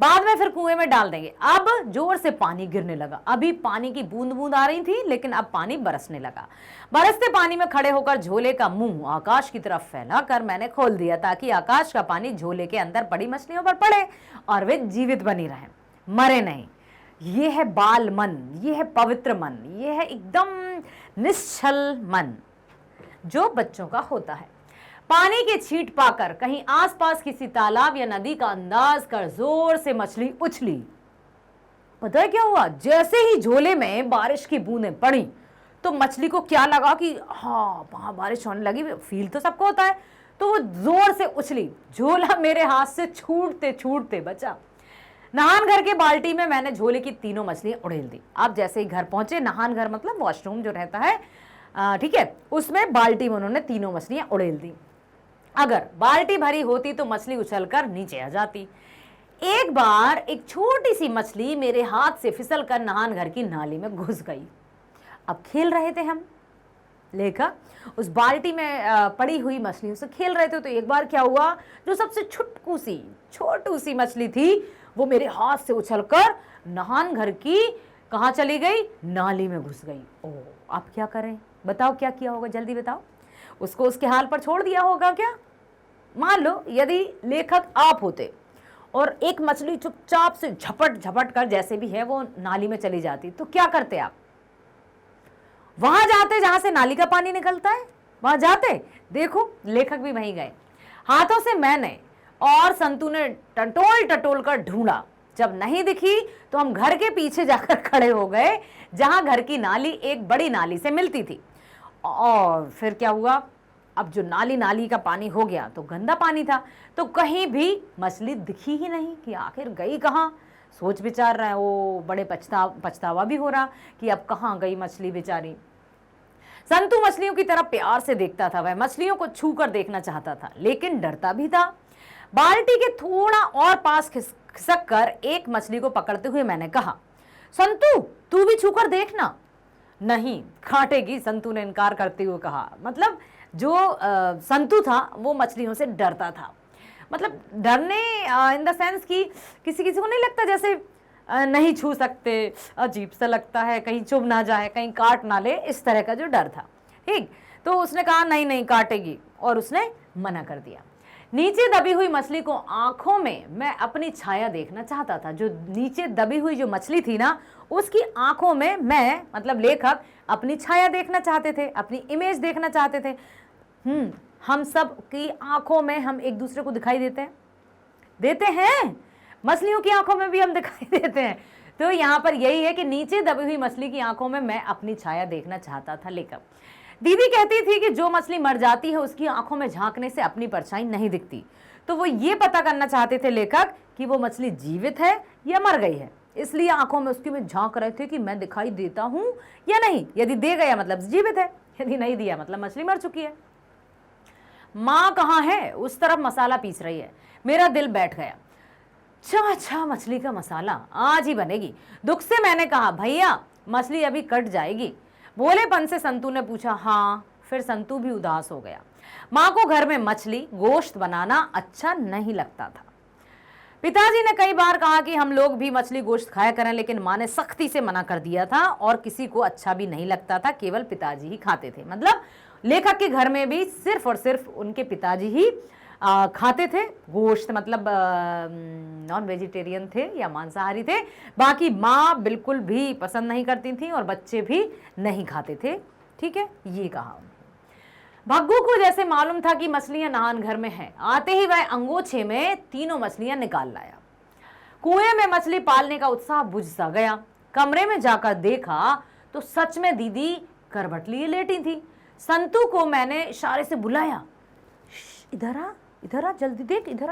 बाद में फिर कुएं में डाल देंगे। अब जोर से पानी गिरने लगा। अभी पानी की बूंद बूंद आ रही थी, लेकिन अब पानी बरसने लगा। बरसते पानी में खड़े होकर झोले का मुंह आकाश की तरफ फैलाकर मैंने खोल दिया ताकि आकाश का पानी झोले के अंदर पड़ी मछलियों पर पड़े और वे जीवित बनी रहें, मरे नहीं। ये है बाल मन, ये है पवित्र मन, ये है एकदम निश्चल मन जो बच्चों का होता है। पानी के छींट पाकर कहीं आसपास किसी तालाब या नदी का अंदाज कर जोर से मछली उछली। पता है क्या हुआ? जैसे ही झोले में बारिश की बूंदें पड़ी तो मछली को क्या लगा कि हाँ वहां बारिश होने लगी, फील तो सबको होता है। तो वो जोर से उछली, झोला मेरे हाथ से छूटते छूटते बचा। नहान घर के बाल्टी में मैंने झोले की 3 मछलियां उड़ेल दी। आप जैसे ही घर पहुंचे, नहान घर मतलब वॉशरूम जो रहता है, ठीक है, उसमें बाल्टी में उन्होंने 3 मछलियां उड़ेल दी। अगर बाल्टी भरी होती तो मछली उछलकर नीचे आ जाती। एक बार एक छोटी सी मछली मेरे हाथ से फिसलकर नहान घर की नाली में घुस गई। अब खेल रहे थे हम लेखा उस बाल्टी में पड़ी हुई मछलियों से खेल रहे थे। तो एक बार क्या हुआ, जो सबसे छोटू सी मछली थी वो मेरे हाथ से उछलकर नहान घर की कहाँ चली गई? नाली में घुस गई। ओह, आप क्या करें? बताओ क्या किया होगा, जल्दी बताओ। उसको उसके हाल पर छोड़ दिया होगा क्या? मान लो यदि लेखक आप होते और एक मछली चुपचाप से झपट कर जैसे भी है वो नाली में चली जाती, तो क्या करते आप? वहां जाते जहां से नाली का पानी निकलता है, वहां जाते। देखो लेखक भी वहीं गए। हाथों से मैंने और संतू ने टटोल कर ढूंढा। जब नहीं दिखी तो हम घर के पीछे जाकर खड़े हो गए जहां घर की नाली एक बड़ी नाली से मिलती थी। और फिर क्या हुआ, अब जो नाली का पानी हो गया तो गंदा पानी था, तो कहीं भी मछली दिखी ही नहीं कि आखिर गई कहाँ। सोच विचार रहे, वो बड़े पछतावा भी हो रहा कि अब कहाँ गई मछली बेचारी। संतू मछलियों की तरफ प्यार से देखता था, वह मछलियों को छू कर देखना चाहता था लेकिन डरता भी था। बाल्टी के थोड़ा और पास खिसक कर एक मछली को पकड़ते हुए मैंने कहा, संतू तू भी छू कर देखना। नहीं, काटेगी, संतू ने इनकार करते हुए कहा। मतलब जो संतू था वो मछलियों से डरता था। मतलब डरने इन द सेंस कि किसी को नहीं लगता जैसे नहीं छू सकते, अजीब सा लगता है, कहीं चुभ ना जाए, कहीं काट ना ले, इस तरह का जो डर था। ठीक, तो उसने कहा नहीं काटेगी और उसने मना कर दिया। नीचे दबी हुई मछली को आंखों में मैं अपनी छाया देखना चाहता था। जो नीचे दबी हुई जो मछली थी ना, उसकी आंखों में मैं मतलब लेखक अपनी छाया देखना चाहते थे, अपनी इमेज देखना चाहते थे। हम सब की आंखों में हम एक दूसरे को दिखाई देते हैं। मछलियों की आंखों में भी हम दिखाई देते हैं। तो यहाँ पर यही है कि नीचे दबी हुई मछली की आंखों में मैं अपनी छाया देखना चाहता था लेखक। दीदी कहती थी कि जो मछली मर जाती है उसकी आंखों में झांकने से अपनी परछाई नहीं दिखती। तो वो ये पता करना चाहते थे लेखक कि वो मछली जीवित है या मर गई है, इसलिए आंखों में उसकी में झांक रहे थे कि मैं दिखाई देता हूं या नहीं। यदि दे गया मतलब जीवित है, यदि नहीं दिया मतलब मछली मर चुकी है। माँ कहाँ है? उस तरफ मसाला पीस रही है। मेरा दिल बैठ गया। अच्छा, मछली का मसाला आज ही बनेगी। दुख से मैंने कहा, भैया मछली अभी कट जाएगी। भोलेपन से संतू ने पूछा, हाँ। फिर संतू भी उदास हो गया। माँ को घर में मछली गोश्त बनाना अच्छा नहीं लगता था। पिताजी ने कई बार कहा कि हम लोग भी मछली गोश्त खाया करें, लेकिन माँ ने सख्ती से मना कर दिया था और किसी को अच्छा भी नहीं लगता था, केवल पिताजी ही खाते थे। मतलब लेखक के घर में भी सिर्फ और सिर्फ उनके पिताजी ही खाते थे गोश्त, मतलब नॉन वेजिटेरियन थे या मांसाहारी थे। बाकी माँ बिल्कुल भी पसंद नहीं करती थी और बच्चे भी नहीं खाते थे। ठीक है, ये कहा। भग्गू को जैसे मालूम था कि मछलियां नहान घर में हैं। आते ही वह अंगोछे में 3 मछलियां निकाल लाया। कुएं में मछली पालने का उत्साह बुझ सा गया। कमरे में जाकर देखा तो सच में दीदी करवट लिए लेटी थी। संतू को मैंने इशारे से बुलाया, इधर आ जल्दी देख, इधर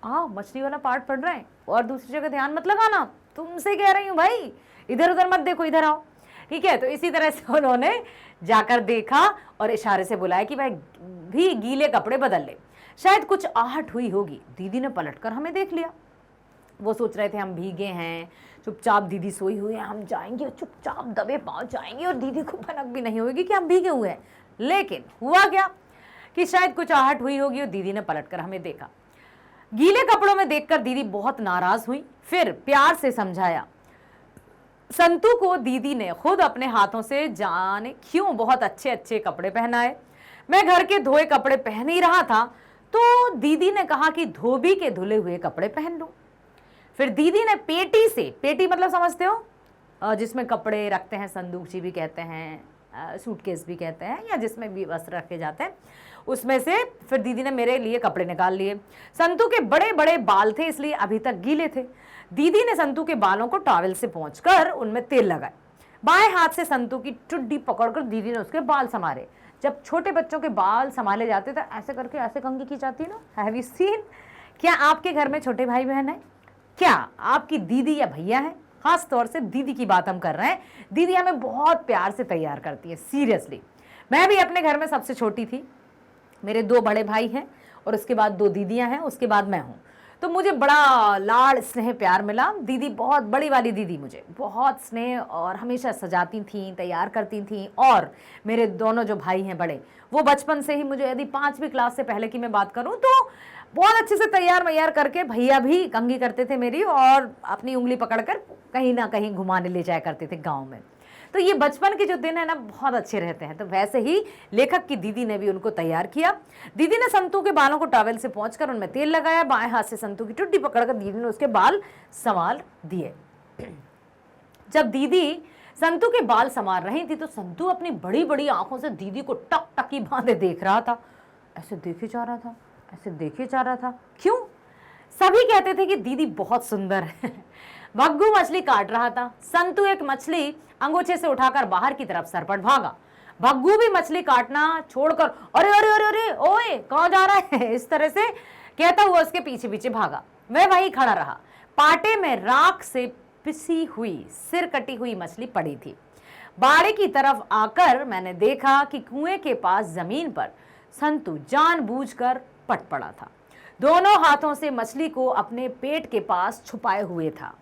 आ मछली वाला पार्ट पड़ रहा है और दूसरी जगह ध्यान मत लगाना, तुमसे कह रही हूँ भाई, इधर उधर मत देखो, इधर आओ। ठीक है, तो इसी तरह से उन्होंने जाकर देखा और इशारे से बुलाया कि भाई भी गीले कपड़े बदल ले, शायद कुछ आहट हुई होगी। दीदी ने पलटकर हमें देख लिया। वो सोच रहे थे हम भीगे हैं, चुपचाप दीदी सोई हुई है, हम जाएंगे और चुपचाप दबे पांव जाएंगे और दीदी को भनक भी नहीं होगी कि हम भीगे हुए हैं। लेकिन हुआ क्या कि शायद कुछ आहट हुई होगी और दीदी ने पलटकर हमें देखा। गीले कपड़ों में देखकर दीदी बहुत नाराज हुई, फिर प्यार से समझाया। संतू को दीदी ने खुद अपने हाथों से जाने क्यों बहुत अच्छे अच्छे कपड़े पहनाए। मैं घर के धोए कपड़े पहन ही रहा था तो दीदी ने कहा कि धोबी के धुले हुए कपड़े पहन लूं। फिर दीदी ने पेटी से, पेटी मतलब समझते हो जिसमें कपड़े रखते हैं, संदूक जी भी कहते हैं, सूटकेस भी कहते हैं, या जिसमें भी वस्त्र रखे जाते हैं, उसमें से फिर दीदी ने मेरे लिए कपड़े निकाल लिए। संतू के बड़े बड़े बाल थे इसलिए अभी तक गीले थे। दीदी ने संतू के बालों को टॉवेल से पोंछकर उनमें तेल लगाए। बाएं हाथ से संतू की टुड्डी पकड़कर दीदी ने उसके बाल संवारे। जब छोटे बच्चों के बाल संभाले जाते तो ऐसे करके ऐसे कंघी की जाती है ना, हैव यू सीन? क्या आपके घर में छोटे भाई बहन है? क्या आपकी दीदी या भैया है? खास तौर से दीदी की बात हम कर रहे हैं। दीदी हमें बहुत प्यार से तैयार करती है, सीरियसली। मैं भी अपने घर में सबसे छोटी थी, मेरे 2 बड़े भाई हैं और उसके बाद 2 दीदियां हैं, उसके बाद मैं हूँ। तो मुझे बड़ा लाड़ स्नेह प्यार मिला। दीदी, बहुत बड़ी वाली दीदी, मुझे बहुत स्नेह और हमेशा सजाती थी, तैयार करती थी। और मेरे दोनों जो भाई हैं बड़े, वो बचपन से ही मुझे, यदि 5वीं क्लास से पहले की मैं बात करूं तो बहुत अच्छे से तैयार मैयार करके, भैया भी कंघी करते थे मेरी और अपनी उंगली पकड़कर कहीं ना कहीं घुमाने ले जाया करते थे गाँव में। तो ये बचपन के जो दिन है ना, बहुत अच्छे रहते हैं। तो वैसे ही लेखक की दीदी ने भी उनको तैयार किया। दीदी ने संतू के बालों को टॉवेल से पोंछकर उनमें तेल लगाया। बाएं हाथ से संतू की टुड्डी पकड़कर दीदी ने उसके बाल संवार दिए। जब दीदी संतू के बाल संवार रही थी तो संतू अपनी बड़ी बड़ी आंखों से दीदी को टक टकी बांधे देख रहा था। ऐसे देखे जा रहा था, ऐसे देखे जा रहा था। क्यों? सभी कहते थे कि दीदी बहुत सुंदर है। भग्गू मछली काट रहा था। संतू एक मछली अंगोछे से उठाकर बाहर की तरफ सरपट भागा। भग्गू भी मछली काटना छोड़कर अरे अरे अरे अरे ओए कहाँ जा रहा है, इस तरह से कहता हुआ उसके पीछे पीछे भागा। वह वहीं खड़ा रहा। पाटे में राख से पिसी हुई, सिर कटी हुई मछली पड़ी थी। बाड़े की तरफ आकर मैंने देखा कि कुएं के पास जमीन पर संतू जानबूझकर पट पड़ा था। दोनों हाथों से मछली को अपने पेट के पास छुपाए हुए था।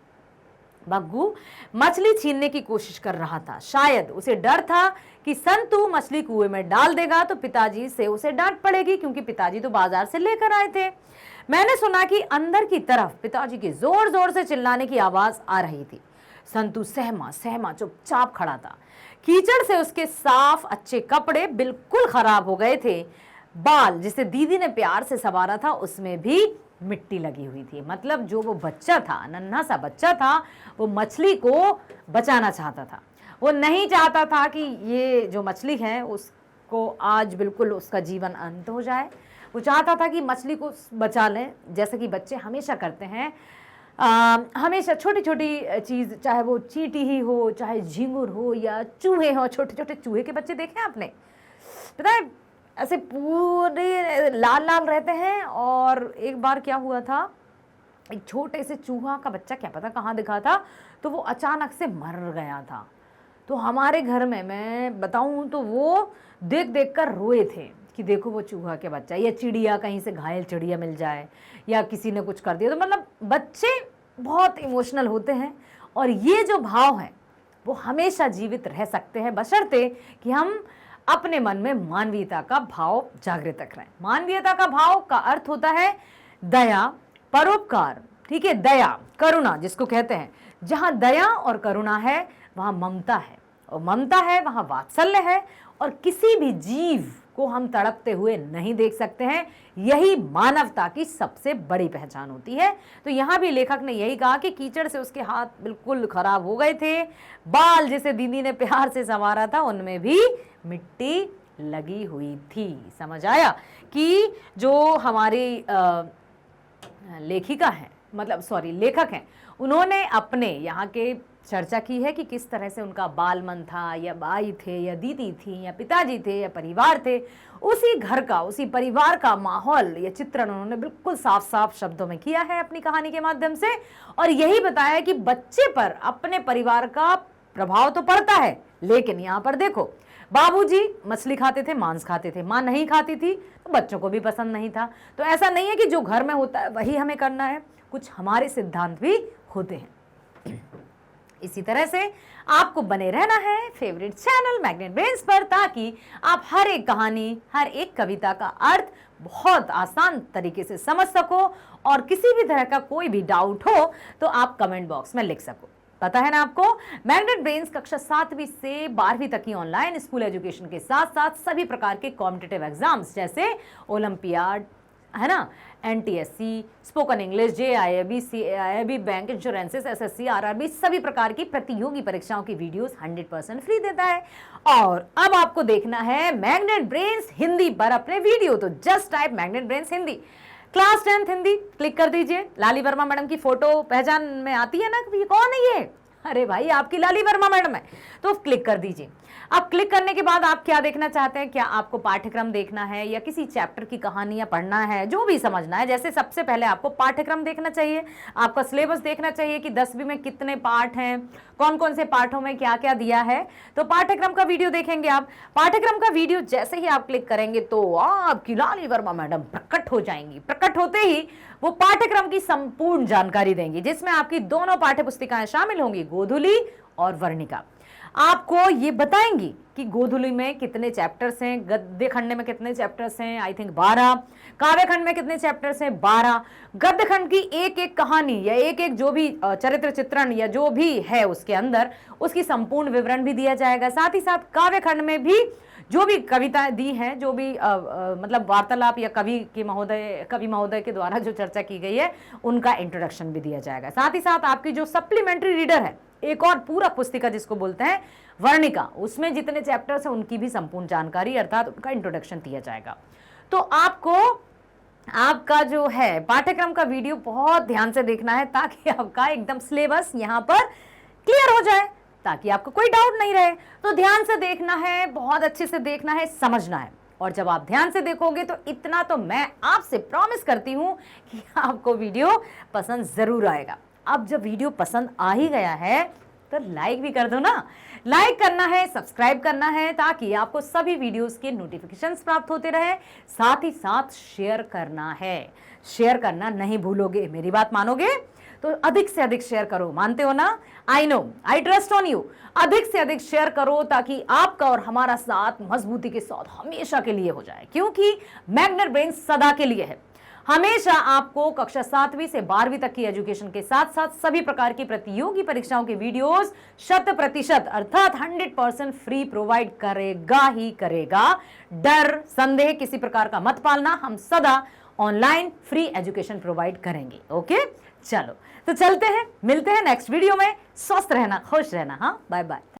भग्गू मछली छीनने की कोशिश कर रहा था। शायद उसे डर था कि संतू मछली कुएं में डाल देगा तो पिताजी से उसे डांट पड़ेगी, क्योंकि पिताजी तो बाजार से लेकर आए थे। मैंने सुना कि अंदर की तरफ पिताजी के जोर जोर से चिल्लाने की आवाज आ रही थी। संतू सहमा सहमा चुपचाप खड़ा था। कीचड़ से उसके साफ अच्छे कपड़े बिल्कुल खराब हो गए थे। बाल जिसे दीदी ने प्यार से संवारा था उसमें भी मिट्टी लगी हुई थी। मतलब जो वो बच्चा था, नन्हा सा बच्चा था, वो मछली को बचाना चाहता था। वो नहीं चाहता था कि ये जो मछली है उसको आज बिल्कुल उसका जीवन अंत हो जाए। वो चाहता था कि मछली को बचा लें, जैसे कि बच्चे हमेशा करते हैं। हमेशा छोटी छोटी चीज़, चाहे वो चींटी ही हो, चाहे झींगुर हो या चूहे हो, छोटे छोटे चूहे के बच्चे देखे आपने? पता है ऐसे पूरे लाल लाल रहते हैं। और एक बार क्या हुआ था, एक छोटे से चूहा का बच्चा, क्या पता कहाँ दिखा था, तो वो अचानक से मर गया था। तो हमारे घर में, मैं बताऊं तो वो देख देख कर रोए थे कि देखो वो चूहा के बच्चा, या चिड़िया, कहीं से घायल चिड़िया मिल जाए या किसी ने कुछ कर दिया। तो मतलब बच्चे बहुत इमोशनल होते हैं और ये जो भाव हैं वो हमेशा जीवित रह सकते हैं, बशर्ते कि हम अपने मन में मानवीयता का भाव जागृत रख रहे हैं। मानवीयता का भाव का अर्थ होता है दया, परोपकार, ठीक है, दया, करुणा जिसको कहते हैं। जहां दया और करुणा है वहां ममता है, और ममता है वहां वात्सल्य है, और किसी भी जीव को हम तड़पते हुए नहीं देख सकते हैं। यही मानवता की सबसे बड़ी पहचान होती है। तो यहाँ भी लेखक ने यही कहा कि कीचड़ से उसके हाथ बिल्कुल खराब हो गए थे। बाल जिसे दीदी ने प्यार से संवारा था उनमें भी मिट्टी लगी हुई थी। समझ आया कि जो हमारी लेखिका है मतलब सॉरी लेखक हैं, उन्होंने अपने यहाँ के चर्चा की है कि किस तरह से उनका बाल मन था, या बाई थे, या दीदी थी, या पिताजी थे, या परिवार थे। उसी घर का, उसी परिवार का माहौल या चित्रण उन्होंने बिल्कुल साफ साफ शब्दों में किया है अपनी कहानी के माध्यम से, और यही बताया है कि बच्चे पर अपने परिवार का प्रभाव तो पड़ता है, लेकिन यहाँ पर देखो, बाबूजी मछली खाते थे, मांस खाते थे, माँ नहीं खाती थी, तो बच्चों को भी पसंद नहीं था। तो ऐसा नहीं है कि जो घर में होता है वही हमें करना है, कुछ हमारे सिद्धांत भी होते हैं। इसी तरह से आपको बने रहना है फेवरेट चैनल मैग्नेट ब्रेन्स पर, ताकि आप हर एक कहानी, हर एक कविता का अर्थ बहुत आसान तरीके से समझ सको, और किसी भी तरह का कोई भी डाउट हो तो आप कमेंट बॉक्स में लिख सको। पता है ना आपको, मैग्नेट ब्रेन्स कक्षा 7वीं से 12वीं तक की ऑनलाइन स्कूल एजुकेशन के साथ साथ सभी प्रकार के कॉम्पिटिटिव एग्जाम्स जैसे ओलंपियाड, है ना, NTSC, spoken English, JIIB, CIIB, bank, insurances, SSC, RRB, सभी प्रकार की प्रतियोगी परीक्षाओं की वीडियोस 100% फ्री देता है। और अब आपको देखना है मैग्नेट ब्रेन्स हिंदी पर अपने वीडियो, तो just type magnet Brains Hindi, class 10th Hindi, click कर दीजिए। लाली वर्मा मैडम की फोटो पहचान में आती है ना, ये कौन है ये? अरे भाई आपकी लाली वर्मा मैडम है, तो क्लिक कर दीजिए। अब क्लिक करने के बाद आप क्या देखना चाहते हैं? क्या आपको पाठ्यक्रम देखना है, या किसी चैप्टर की कहानियां पढ़ना है, जो भी समझना है। जैसे सबसे पहले आपको पाठ्यक्रम देखना चाहिए, आपका सिलेबस देखना चाहिए कि 10वीं में कितने पाठ हैं, कौन कौन से पाठों में क्या क्या दिया है। तो पाठ्यक्रम का वीडियो देखेंगे आप। पाठ्यक्रम का वीडियो जैसे ही आप क्लिक करेंगे तो आपकी लाली वर्मा मैडम प्रकट हो जाएंगी। प्रकट होते ही वो पाठ्यक्रम की संपूर्ण जानकारी देंगी, जिसमें आपकी दोनों पाठ्य पुस्तिकाएं शामिल होंगी, गोधुली और वर्णिका। आपको ये बताएंगी कि गोधुली में कितने चैप्टर्स हैं, गद्य खंड में कितने चैप्टर्स हैं, आई थिंक 12, काव्य खंड में कितने चैप्टर्स हैं, 12, गद्य खंड की एक एक कहानी या एक एक जो भी चरित्र चित्रण या जो भी है उसके अंदर, उसकी संपूर्ण विवरण भी दिया जाएगा। साथ ही साथ काव्य खंड में भी जो भी कविताएं दी हैं, जो भी मतलब वार्तालाप या कवि महोदय के द्वारा जो चर्चा की गई है, उनका इंट्रोडक्शन भी दिया जाएगा। साथ ही साथ आपकी जो सप्लीमेंट्री रीडर है, एक और पूरा पुस्तिका जिसको बोलते हैं वर्णिका, उसमें जितने चैप्टर्स हैं उनकी भी संपूर्ण जानकारी अर्थात उनका इंट्रोडक्शन दिया जाएगा। तो आपको आपका जो है पाठ्यक्रम का वीडियो बहुत ध्यान से देखना है, ताकि आपका एकदम सिलेबस यहाँ पर क्लियर हो जाए, ताकि आपको कोई डाउट नहीं रहे। तो ध्यान से देखना है, बहुत अच्छे से देखना है, समझना है। और जब आप ध्यान से देखोगे तो इतना तो मैं आपसे प्रॉमिस करती हूं कि आपको वीडियो पसंद जरूर आएगा। अब जब वीडियो पसंद आ ही गया है तो लाइक भी कर दो ना। लाइक करना है, सब्सक्राइब करना है, ताकि आपको सभी वीडियोस के नोटिफिकेशंस प्राप्त होते रहे। साथ ही साथ शेयर करना है, शेयर करना नहीं भूलोगे, मेरी बात मानोगे? तो अधिक से अधिक शेयर करो, मानते हो ना? I know, I trust on you. अधिक से अधिक शेयर करो, ताकि आपका और हमारा साथ मजबूती के साथ हमेशा के लिए हो जाए, क्योंकि मैग्नेट ब्रेन्स सदा के लिए है। हमेशा आपको कक्षा 7वीं से 12वीं तक की एजुकेशन के साथ साथ सभी प्रकार की प्रतियोगी परीक्षाओं के वीडियोस 100% अर्थात 100% फ्री प्रोवाइड करेगा ही करेगा। डर संदेह किसी प्रकार का मत पालना, हम सदा ऑनलाइन फ्री एजुकेशन प्रोवाइड करेंगे। ओके, चलो तो चलते हैं, मिलते हैं नेक्स्ट वीडियो में। स्वस्थ रहना, खुश रहना। हाँ, बाय बाय।